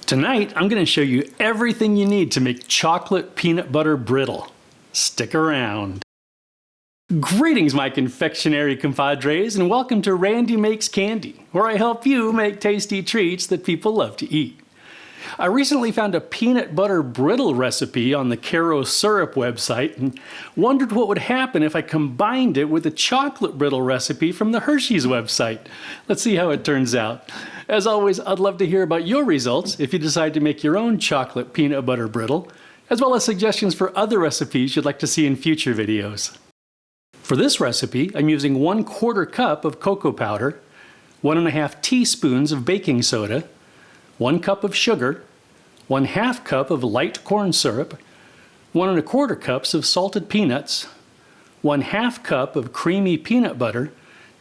Tonight, I'm going to show you everything you need to make chocolate peanut butter brittle. Stick around. Greetings, my confectionery compadres, and welcome to Randy Makes Candy, where I help you make tasty treats that people love to eat. I recently found a peanut butter brittle recipe on the Caro Syrup website and wondered what would happen if I combined it with a chocolate brittle recipe from the Hershey's website. Let's see how it turns out. As always, I'd love to hear about your results if you decide to make your own chocolate peanut butter brittle, as well as suggestions for other recipes you'd like to see in future videos. For this recipe, I'm using 1/4 cup of cocoa powder, 1½ teaspoons of baking soda, 1 cup of sugar, 1/2 cup of light corn syrup, 1¼ cups of salted peanuts, 1/2 cup of creamy peanut butter,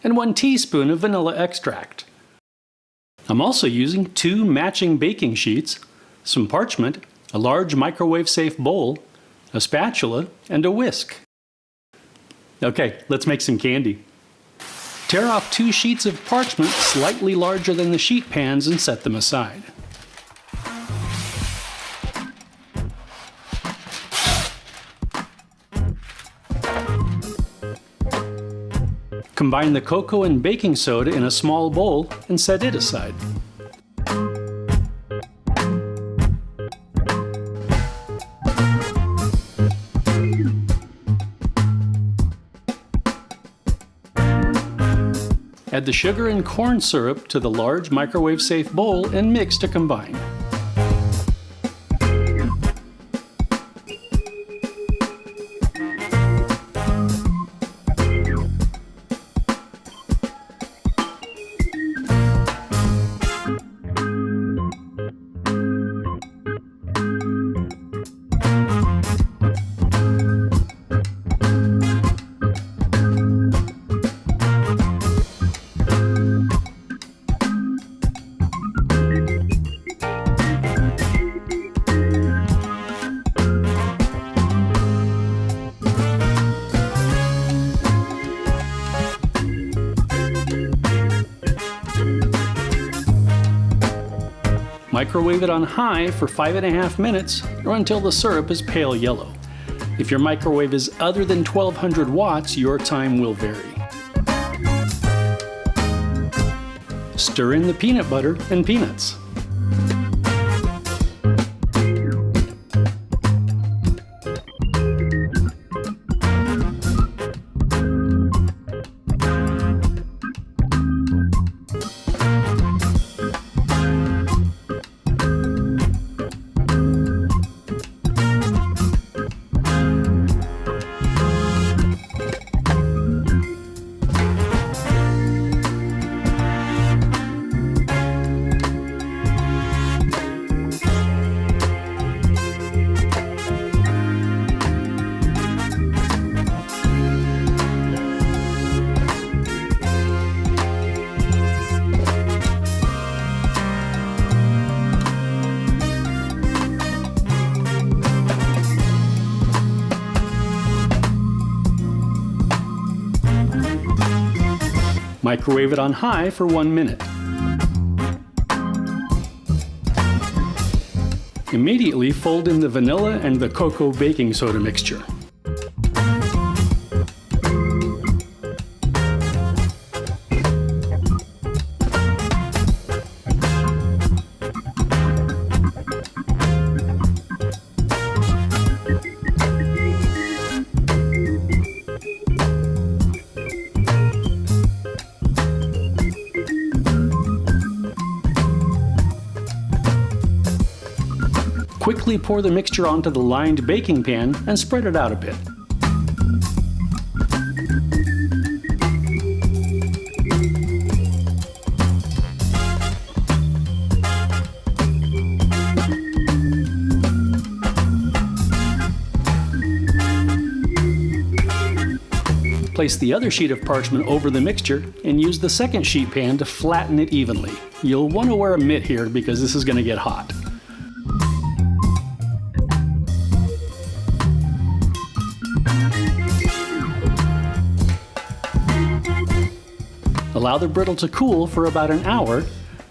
and 1 teaspoon of vanilla extract. I'm also using 2 matching baking sheets, some parchment, a large microwave-safe bowl, a spatula, and a whisk. Okay, let's make some candy. Tear off 2 sheets of parchment slightly larger than the sheet pans and set them aside. Combine the cocoa and baking soda in a small bowl and set it aside. Add the sugar and corn syrup to the large microwave-safe bowl and mix to combine. Microwave it on high for 5½ minutes or until the syrup is pale yellow. If your microwave is other than 1200 watts, your time will vary. Stir in the peanut butter and peanuts. Microwave it on high for 1 minute. Immediately fold in the vanilla and the cocoa baking soda mixture. Quickly pour the mixture onto the lined baking pan and spread it out a bit. Place the other sheet of parchment over the mixture and use the second sheet pan to flatten it evenly. You'll want to wear a mitt here because this is going to get hot. Allow the brittle to cool for about an hour,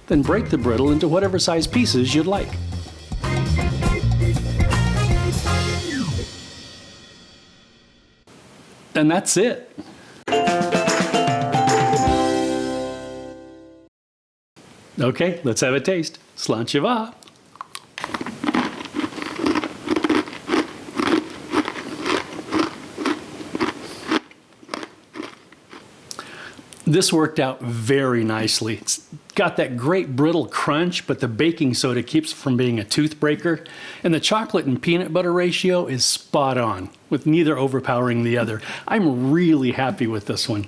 then break the brittle into whatever size pieces you'd like. And that's it. Okay, let's have a taste. Slanchiva. This worked out very nicely. It's got that great brittle crunch, but the baking soda keeps it from being a tooth breaker. And the chocolate and peanut butter ratio is spot on, with neither overpowering the other. I'm really happy with this one.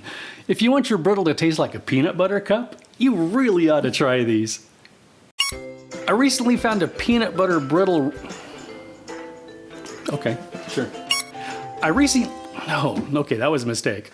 If you want your brittle to taste like a peanut butter cup, you really ought to try these. I recently found a peanut butter brittle. Okay, sure. Okay, that was a mistake.